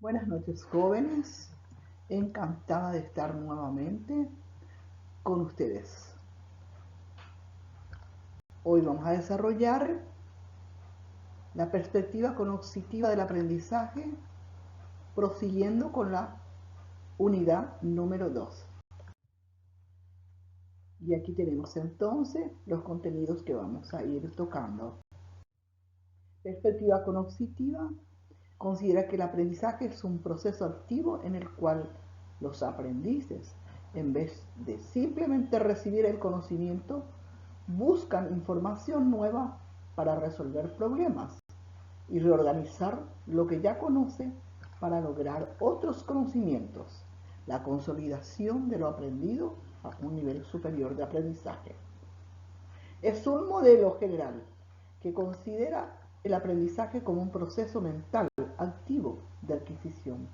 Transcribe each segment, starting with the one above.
Buenas noches, jóvenes. Encantada de estar nuevamente con ustedes. Hoy vamos a desarrollar la perspectiva cognitiva del aprendizaje, prosiguiendo con la unidad número 2. Y aquí tenemos entonces los contenidos que vamos a ir tocando. Perspectiva cognitiva considera que el aprendizaje es un proceso activo en el cual los aprendices, en vez de simplemente recibir el conocimiento, buscan información nueva para resolver problemas y reorganizar lo que ya conoce para lograr otros conocimientos, la consolidación de lo aprendido a un nivel superior de aprendizaje. Es un modelo general que considera el aprendizaje como un proceso mental activo de adquisición,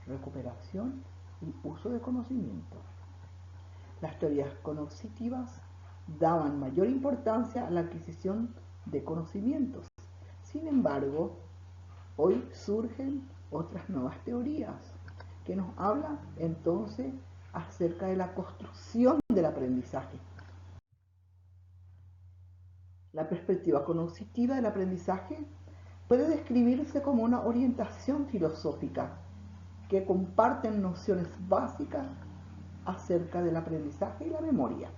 recuperación y uso de conocimiento. Las teorías cognitivas daban mayor importancia a la adquisición de conocimientos. Sin embargo, hoy surgen otras nuevas teorías que nos hablan entonces acerca de la construcción del aprendizaje. La perspectiva cognitiva del aprendizaje puede describirse como una orientación filosófica que comparten nociones básicas acerca del aprendizaje y la memoria.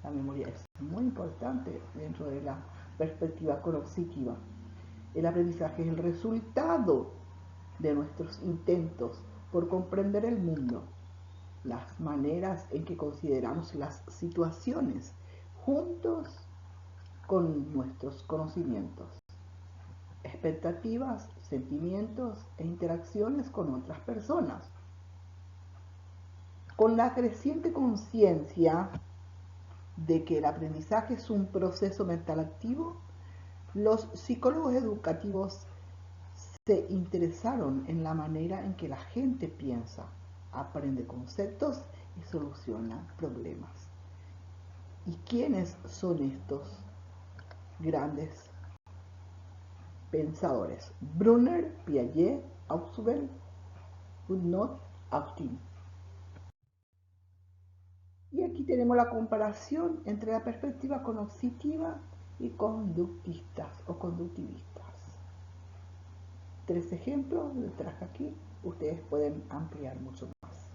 La memoria es muy importante dentro de la perspectiva cognitiva. El aprendizaje es el resultado de nuestros intentos por comprender el mundo, las maneras en que consideramos las situaciones juntos con nuestros conocimientos, expectativas, sentimientos e interacciones con otras personas. Con la creciente conciencia de que el aprendizaje es un proceso mental activo, los psicólogos educativos se interesaron en la manera en que la gente piensa, aprende conceptos y soluciona problemas. ¿Y quiénes son estos grandes pensadores? Brunner, Piaget, Ausubel, Goodnote, Austin. Y aquí tenemos la comparación entre la perspectiva cognitiva y conductistas o conductivistas. 3 ejemplos les traje aquí, ustedes pueden ampliar mucho más.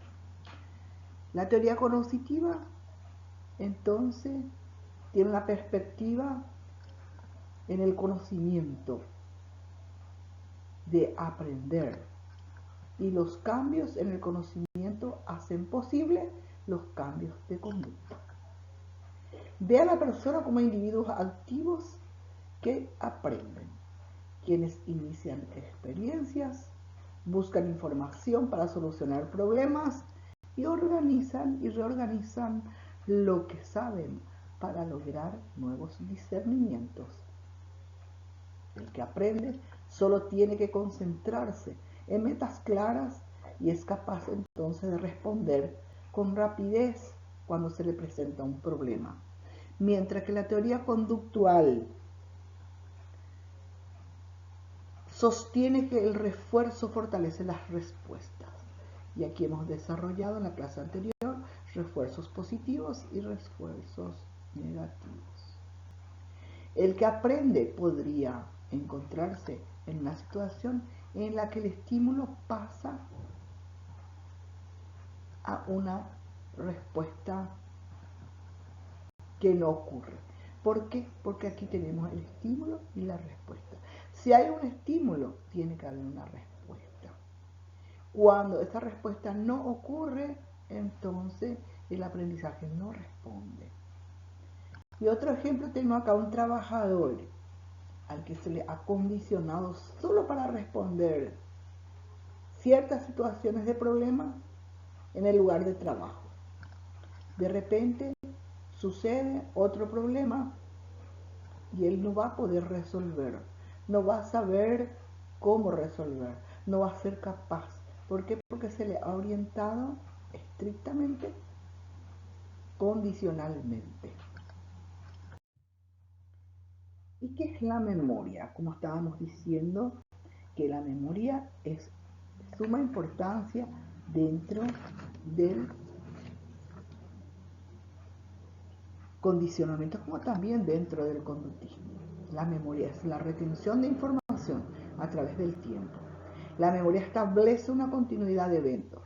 La teoría cognitiva, entonces, tiene una perspectiva en el conocimiento, de aprender, y los cambios en el conocimiento hacen posible los cambios de conducta. Ve a la persona como individuos activos que aprenden, quienes inician experiencias, buscan información para solucionar problemas y organizan y reorganizan lo que saben para lograr nuevos discernimientos. El que aprende solo tiene que concentrarse en metas claras y es capaz entonces de responder con rapidez cuando se le presenta un problema. Mientras que la teoría conductual sostiene que el refuerzo fortalece las respuestas. Y aquí hemos desarrollado en la clase anterior refuerzos positivos y refuerzos negativos. El que aprende podría encontrarse en una situación en la que el estímulo pasa a una respuesta que no ocurre. ¿Por qué? Porque aquí tenemos el estímulo y la respuesta. Si hay un estímulo, tiene que haber una respuesta. Cuando esta respuesta no ocurre, entonces el aprendizaje no responde. Y otro ejemplo, tengo acá un trabajador al que se le ha condicionado solo para responder ciertas situaciones de problemas en el lugar de trabajo. De repente sucede otro problema y él no va a poder resolver, no va a saber cómo resolver, no va a ser capaz. ¿Por qué? Porque se le ha orientado estrictamente, condicionalmente. ¿Y qué es la memoria? Como estábamos diciendo, que la memoria es suma importancia dentro del condicionamiento como también dentro del conductismo. La memoria es la retención de información a través del tiempo. La memoria establece una continuidad de eventos.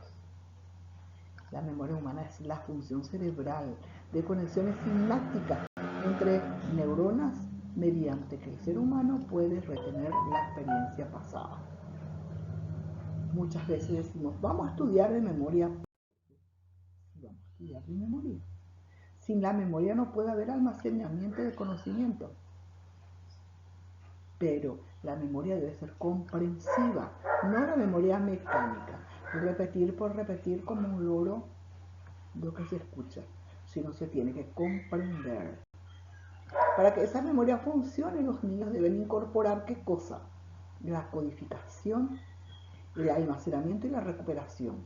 La memoria humana es la función cerebral de conexiones sinápticas entre neuronas mediante que el ser humano puede retener la experiencia pasada. Muchas veces decimos, vamos a estudiar de memoria. Vamos a estudiar de memoria. Sin la memoria no puede haber almacenamiento de conocimiento. Pero la memoria debe ser comprensiva, no la memoria mecánica, repetir por repetir como un loro lo que se escucha, sino se tiene que comprender. Para que esa memoria funcione, los niños deben incorporar ¿qué cosa? La codificación, el almacenamiento y la recuperación.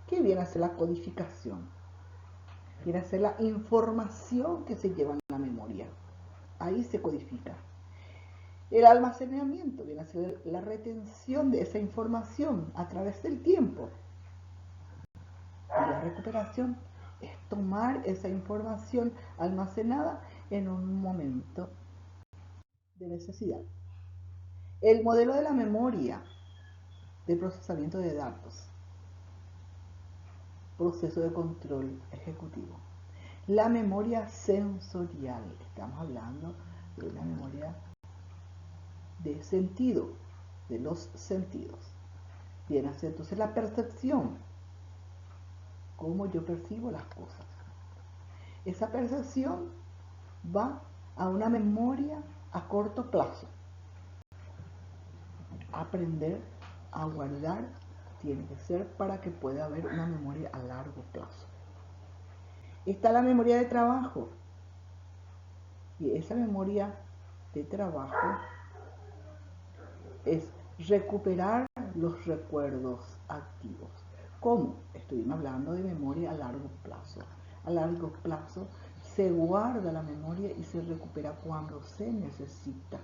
¿Qué viene a ser la codificación? Viene a ser la información que se lleva en la memoria. Ahí se codifica. El almacenamiento viene a ser la retención de esa información a través del tiempo. Y la recuperación es tomar esa información almacenada en un momento de necesidad. El modelo de la memoria de procesamiento de datos, proceso de control ejecutivo. La memoria sensorial, estamos hablando de una memoria de sentido, de los sentidos. Viene a ser entonces la percepción, cómo yo percibo las cosas. Esa percepción va a una memoria a corto plazo. Aprender a guardar tiene que ser para que pueda haber una memoria a largo plazo. Está la memoria de trabajo. Y esa memoria de trabajo es recuperar los recuerdos activos. ¿Cómo? Estuvimos hablando de memoria a largo plazo. A largo plazo se guarda la memoria y se recupera cuando se necesita.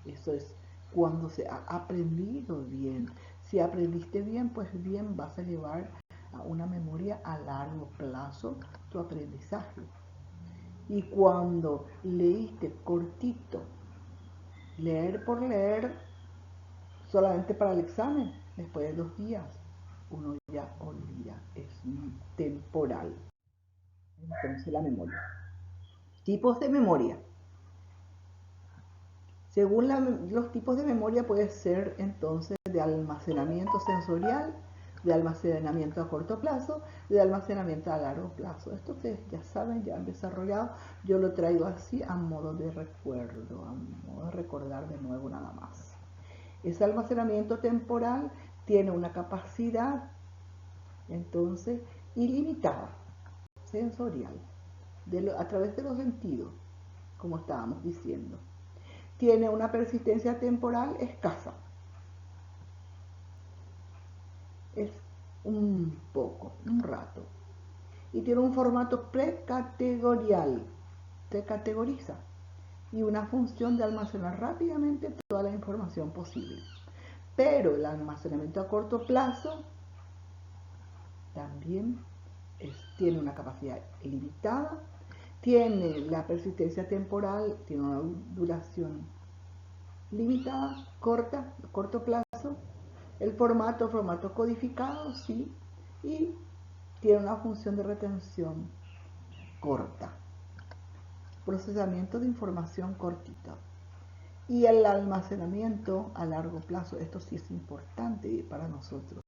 Eso es cuando se ha aprendido bien. Si aprendiste bien, pues bien vas a llevar a una memoria a largo plazo tu aprendizaje. Y cuando leíste cortito, leer por leer, solamente para el examen, después de 2 días, uno ya olvida, es temporal. Entonces la memoria. Tipos de memoria. Según los tipos de memoria puede ser entonces de almacenamiento sensorial, de almacenamiento a corto plazo, de almacenamiento a largo plazo. Esto ustedes ya saben, ya han desarrollado. Yo lo traigo así a modo de recuerdo, a modo de recordar de nuevo nada más. Ese almacenamiento temporal tiene una capacidad entonces ilimitada, sensorial, a través de los sentidos, como estábamos diciendo. Tiene una persistencia temporal escasa. Es un poco, un rato. Y tiene un formato precategorial. Te categoriza. Y una función de almacenar rápidamente toda la información posible. Pero el almacenamiento a corto plazo también tiene una capacidad limitada. Tiene la persistencia temporal, tiene una duración limitada, corto plazo. El formato codificado, sí, y tiene una función de retención corta. Procesamiento de información cortita. Y el almacenamiento a largo plazo, esto sí es importante para nosotros.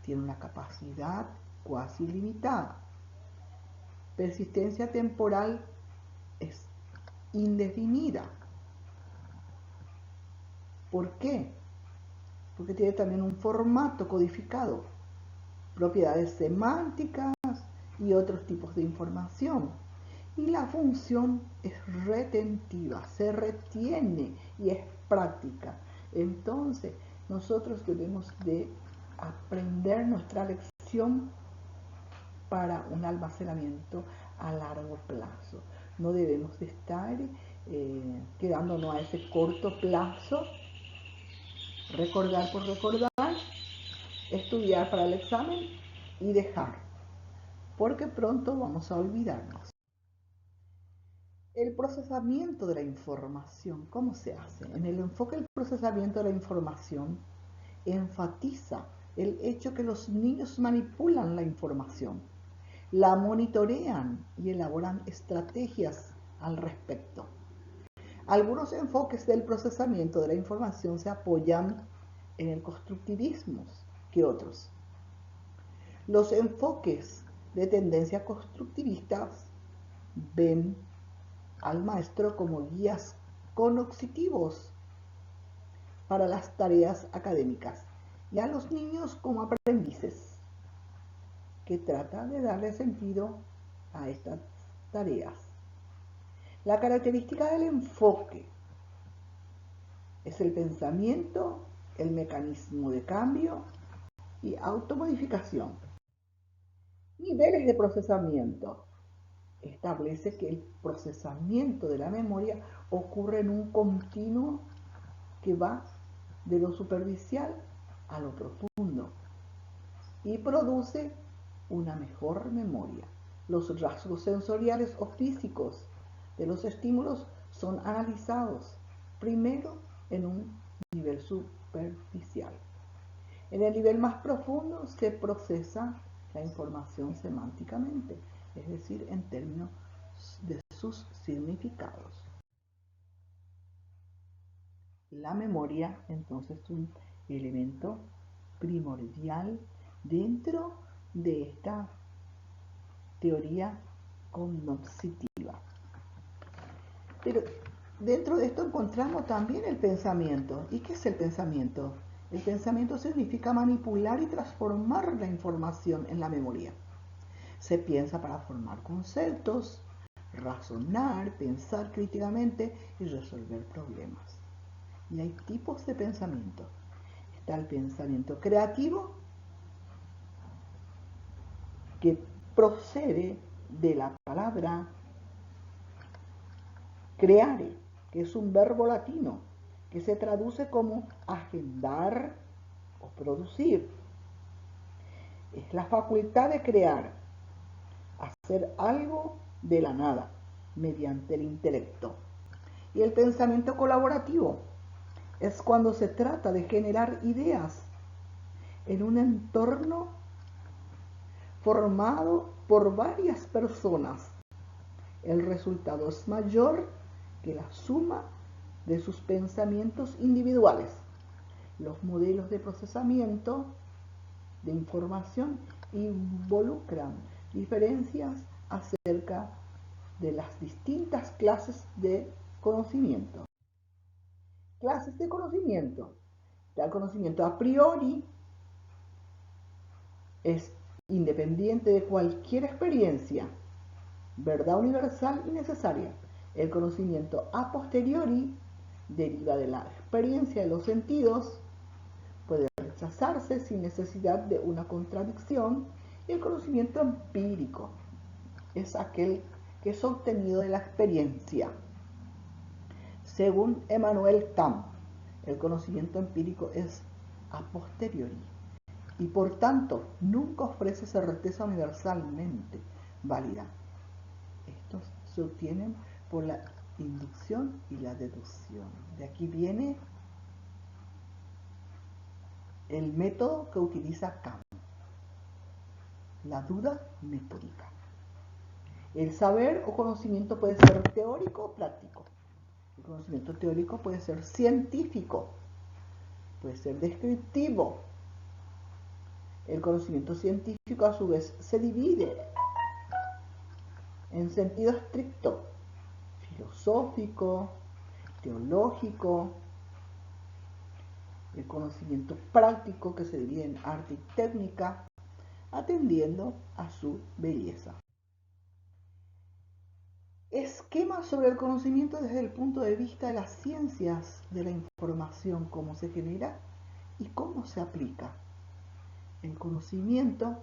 Tiene una capacidad cuasi limitada. Persistencia temporal es indefinida. ¿Por qué? Porque tiene también un formato codificado, propiedades semánticas y otros tipos de información. Y la función es retentiva, se retiene y es práctica. Entonces, nosotros debemos de aprender nuestra lección para un almacenamiento a largo plazo. No debemos de estar quedándonos a ese corto plazo, recordar por recordar, estudiar para el examen y dejar, porque pronto vamos a olvidarnos. El procesamiento de la información, ¿cómo se hace? En el enfoque del procesamiento de la información, enfatiza el hecho que los niños manipulan la información, la monitorean y elaboran estrategias al respecto. Algunos enfoques del procesamiento de la información se apoyan en el constructivismo que otros. Los enfoques de tendencia constructivistas ven al maestro como guías cognitivos para las tareas académicas y a los niños como aprendices, que trata de darle sentido a estas tareas. La característica del enfoque es el pensamiento, el mecanismo de cambio y automodificación. Niveles de procesamiento. Establece que el procesamiento de la memoria ocurre en un continuo que va de lo superficial a lo profundo y produce una mejor memoria. Los rasgos sensoriales o físicos de los estímulos son analizados primero en un nivel superficial. En el nivel más profundo se procesa la información semánticamente, es decir, en términos de sus significados. La memoria, entonces, es un elemento primordial dentro de esta teoría cognitiva. Pero dentro de esto encontramos también el pensamiento. ¿Y qué es el pensamiento? El pensamiento significa manipular y transformar la información en la memoria. Se piensa para formar conceptos, razonar, pensar críticamente y resolver problemas. Y hay tipos de pensamiento. Está el pensamiento creativo, que procede de la palabra creare, que es un verbo latino, que se traduce como agendar o producir. Es la facultad de crear, hacer algo de la nada, mediante el intelecto. Y el pensamiento colaborativo es cuando se trata de generar ideas en un entorno formado por varias personas. El resultado es mayor que la suma de sus pensamientos individuales. Los modelos de procesamiento de información involucran diferencias acerca de las distintas clases de conocimiento. Clases de conocimiento. El conocimiento a priori es independiente de cualquier experiencia, verdad universal y necesaria. El conocimiento a posteriori deriva de la experiencia de los sentidos, puede rechazarse sin necesidad de una contradicción, y el conocimiento empírico es aquel que es obtenido de la experiencia. Según Emmanuel Kant, el conocimiento empírico es a posteriori y por tanto nunca ofrece certeza universalmente válida. Estos se obtienen por la inducción y la deducción. De aquí viene el método que utiliza Kant, la duda metódica. El saber o conocimiento puede ser teórico o práctico. El conocimiento teórico puede ser científico, puede ser descriptivo. El conocimiento científico a su vez se divide en sentido estricto, filosófico, teológico. El conocimiento práctico que se divide en arte y técnica, atendiendo a su belleza. Esquemas sobre el conocimiento desde el punto de vista de las ciencias de la información, cómo se genera y cómo se aplica. El conocimiento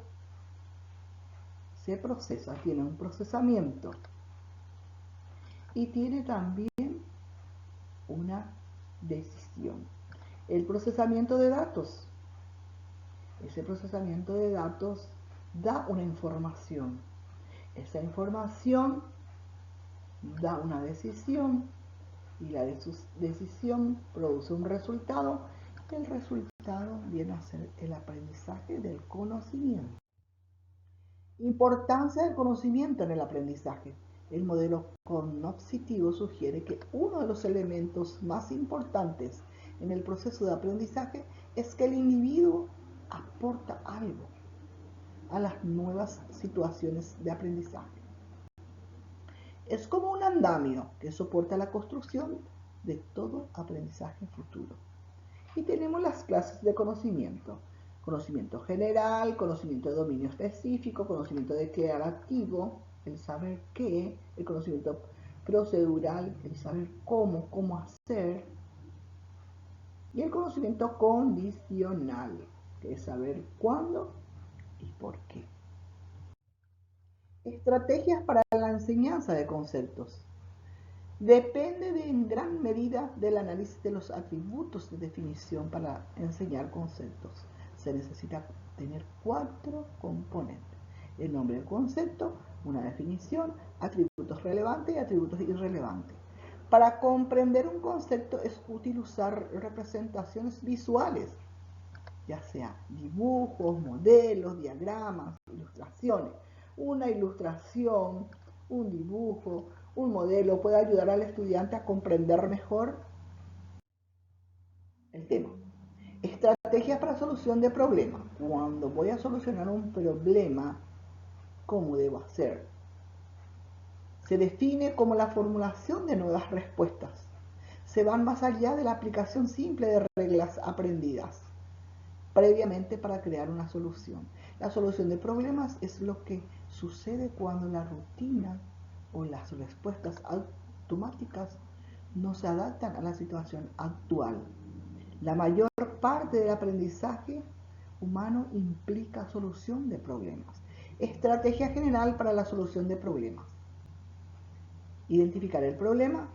se procesa, tiene un procesamiento y tiene también una decisión. El procesamiento de datos Ese procesamiento de datos da una información. Esa información da una decisión y la decisión produce un resultado. El resultado viene a ser el aprendizaje del conocimiento. Importancia del conocimiento en el aprendizaje. El modelo cognoscitivo sugiere que uno de los elementos más importantes en el proceso de aprendizaje es que el individuo aporta algo a las nuevas situaciones de aprendizaje. Es como un andamio que soporta la construcción de todo aprendizaje futuro. Y tenemos las clases de conocimiento. Conocimiento general, conocimiento de dominio específico, conocimiento declarativo, el saber qué, el conocimiento procedural, el saber cómo hacer, y el conocimiento condicional, que es saber cuándo y por qué. Estrategias para la enseñanza de conceptos. Depende en gran medida del análisis de los atributos de definición para enseñar conceptos. Se necesita tener 4 componentes: el nombre del concepto, una definición, atributos relevantes y atributos irrelevantes. Para comprender un concepto es útil usar representaciones visuales, ya sea dibujos, modelos, diagramas, ilustraciones. Una ilustración, un dibujo, un modelo puede ayudar al estudiante a comprender mejor el tema. Estrategias para solución de problemas. Cuando voy a solucionar un problema, ¿cómo debo hacer? Se define como la formulación de nuevas respuestas. Se van más allá de la aplicación simple de reglas aprendidas previamente para crear una solución. La solución de problemas es lo que sucede cuando la rutina o las respuestas automáticas no se adaptan a la situación actual. La mayor parte del aprendizaje humano implica solución de problemas. Estrategia general para la solución de problemas. Identificar el problema,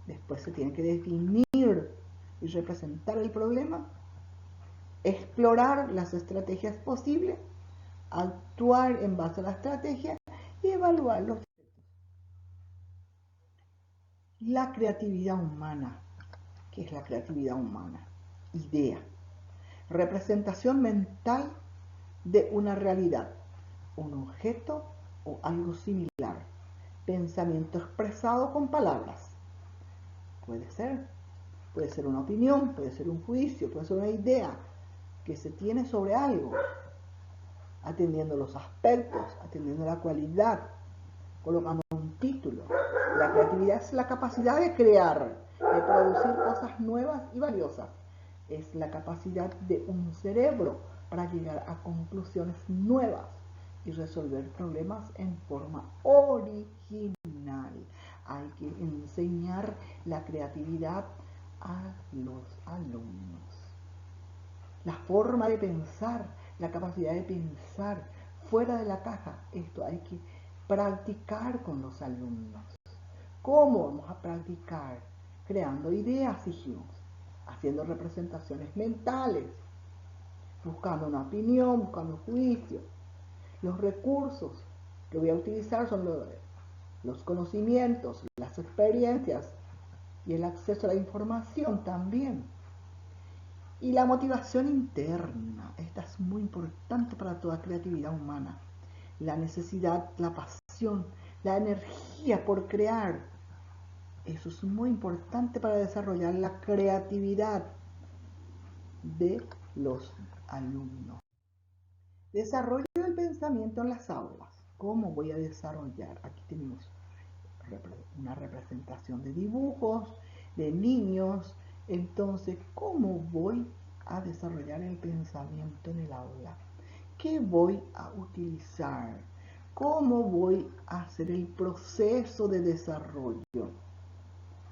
después se tiene que definir y representar el problema, explorar las estrategias posibles, actuar en base a la estrategia y evaluar los efectos. La creatividad humana. ¿Qué es la creatividad humana? Idea. Representación mental de una realidad, un objeto o algo similar. Pensamiento expresado con palabras. Puede ser una opinión, puede ser un juicio, puede ser una idea que se tiene sobre algo, atendiendo los aspectos, atendiendo la cualidad, colocando un título. La creatividad es la capacidad de crear, de producir cosas nuevas y valiosas. Es la capacidad de un cerebro para llegar a conclusiones nuevas y resolver problemas en forma original. Hay que enseñar la creatividad a los alumnos. La forma de pensar, la capacidad de pensar fuera de la caja, esto hay que practicar con los alumnos. ¿Cómo vamos a practicar? Creando ideas, dijimos, haciendo representaciones mentales, buscando una opinión, buscando un juicio. Los recursos que voy a utilizar son los conocimientos, las experiencias y el acceso a la información también. Y la motivación interna, esta es muy importante para toda creatividad humana. La necesidad, la pasión, la energía por crear. Eso es muy importante para desarrollar la creatividad de los alumnos. Desarrollo del pensamiento en las aulas. ¿Cómo voy a desarrollar? Aquí tenemos una representación de dibujos, de niños. Entonces, ¿cómo voy a desarrollar el pensamiento en el aula? ¿Qué voy a utilizar? ¿Cómo voy a hacer el proceso de desarrollo?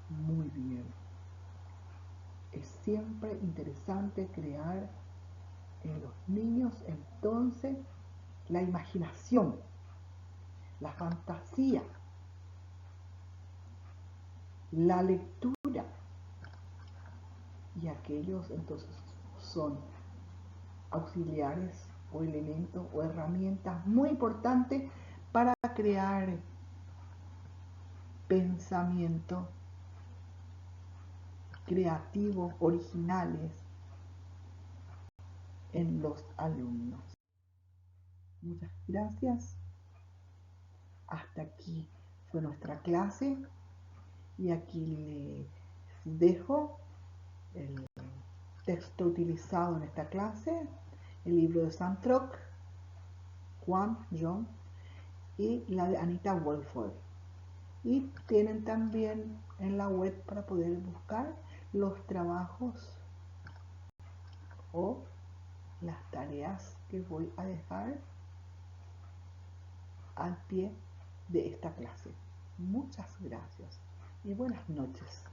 Muy bien. Es siempre interesante crear en los niños entonces la imaginación, la fantasía, la lectura, y aquellos entonces son auxiliares o elementos o herramientas muy importantes para crear pensamientos creativos, originales en los alumnos. Muchas gracias. Hasta aquí fue nuestra clase y aquí les dejo el texto utilizado en esta clase, el libro de Santroc, Juan, John y la de Anita Wolford. Y tienen también en la web para poder buscar los trabajos o las tareas que voy a dejar al pie de esta clase. Muchas gracias y buenas noches.